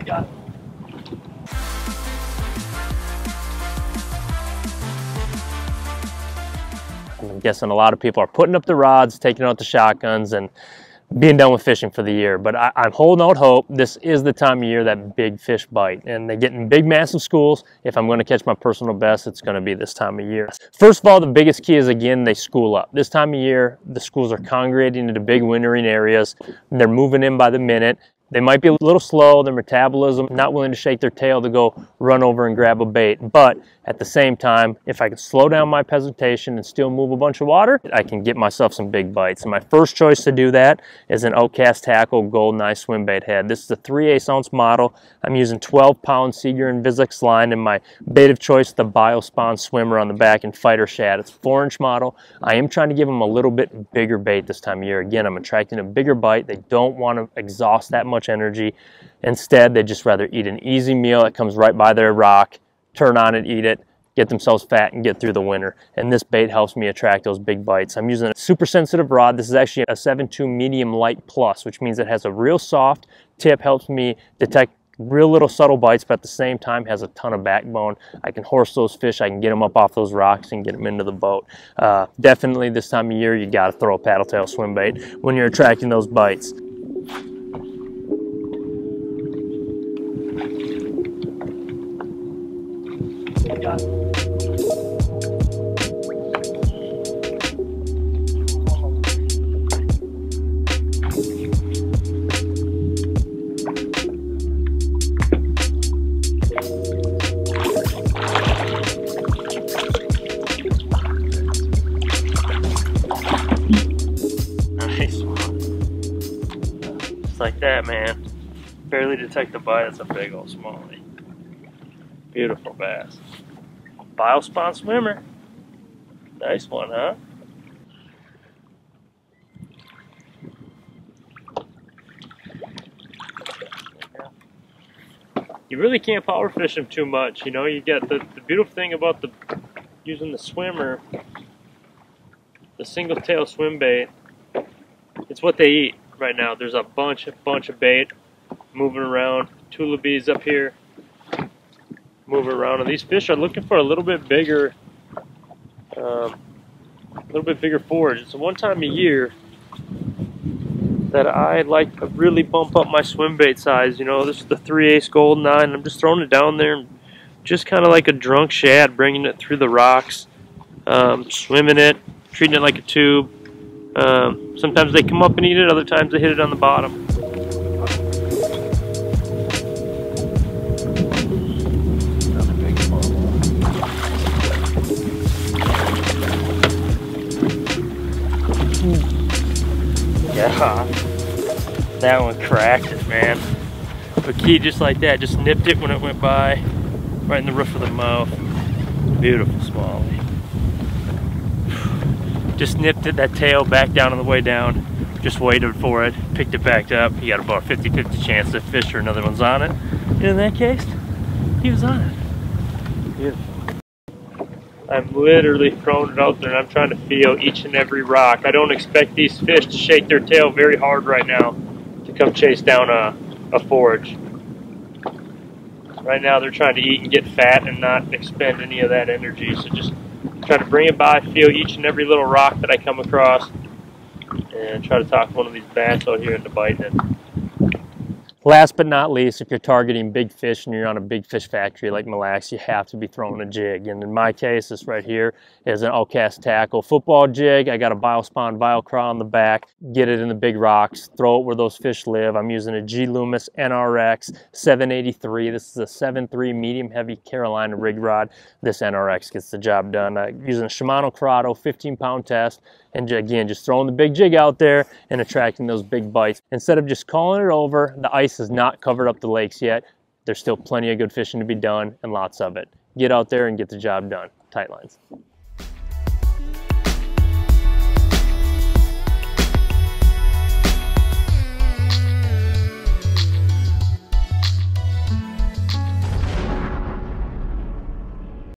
Got it. I'm guessing a lot of people are putting up the rods, taking out the shotguns, and being done with fishing for the year. But I'm holding out hope. This is the time of year that big fish bite, and they get in big, massive schools. If I'm going to catch my personal best, it's going to be this time of year. First of all, the biggest key is, again, they school up. This time of year, the schools are congregating into big wintering areas, and they're moving in by the minute. They might be a little slow, their metabolism, not willing to shake their tail to go run over and grab a bait. But at the same time, if I can slow down my presentation and still move a bunch of water, I can get myself some big bites. And my first choice to do that is an Outcast Tackle Goldeneye swim bait head. This is a 3/8 ounce model. I'm using 12-pound Seeger and Vizix line, and my bait of choice, the Biospawn Swimmer on the back and Fighter Shad. It's a 4-inch model. I am trying to give them a little bit bigger bait this time of year. Again, I'm attracting a bigger bite. They don't want to exhaust that much energy. Instead, they'd just rather eat an easy meal that comes right by their rock, turn on it, eat it, get themselves fat, and get through the winter. And this bait helps me attract those big bites. I'm using a super sensitive rod. This is actually a 7.2 medium light plus, which means it has a real soft tip, helps me detect real little subtle bites, but at the same time has a ton of backbone. I can horse those fish, I can get them up off those rocks and get them into the boat. Definitely this time of year, you got to throw a paddle tail swim bait when you're attracting those bites. Got it. Nice one. Just like that, man. Barely detect the bite. It's a big old smallie. Beautiful bass. Biospawn Swimmer. Nice one, huh? You really can't power fish them too much, you know. You get the beautiful thing about using the swimmer, the single tail swim bait. It's what they eat right now. There's a bunch of bait moving around. Tula bees up here. Move around, and these fish are looking for a little bit bigger forage. It's one time a year that I like to really bump up my swim bait size. You know, this is the 3/8 Goldeneye, and I'm just throwing it down there, and just kind of like a drunk shad, bringing it through the rocks, swimming it, treating it like a tube. Sometimes they come up and eat it, other times they hit it on the bottom. Yeah, that one cracked it, man. But key, just like that, just nipped it when it went by, right in the roof of the mouth. Beautiful smallie. Just nipped it, that tail back down on the way down. Just waited for it, picked it back up. You got about a 50-50 chance that fish or another one's on it. And in that case, he was on it. Beautiful. I'm literally throwing it out there, and I'm trying to feel each and every rock. I don't expect these fish to shake their tail very hard right now to come chase down a forage. Right now they're trying to eat and get fat and not expend any of that energy. So just try to bring it by, feel each and every little rock that I come across, and try to talk one of these bass out here into biting it. Last but not least, if you're targeting big fish and you're on a big fish factory like Mille Lacs, you have to be throwing a jig. And in my case, this right here is an Outcast Tackle football jig. I got a Biospawn Bio Craw on the back. Get it in the big rocks, throw it where those fish live. I'm using a G Loomis NRX 783. This is a 7.3 medium heavy Carolina rig rod. This NRX gets the job done. Using a Shimano Corrado 15-pound test. And again, just throwing the big jig out there and attracting those big bites. Instead of just calling it over, the ice has not covered up the lakes yet. There's still plenty of good fishing to be done, and lots of it. Get out there and get the job done. Tight lines.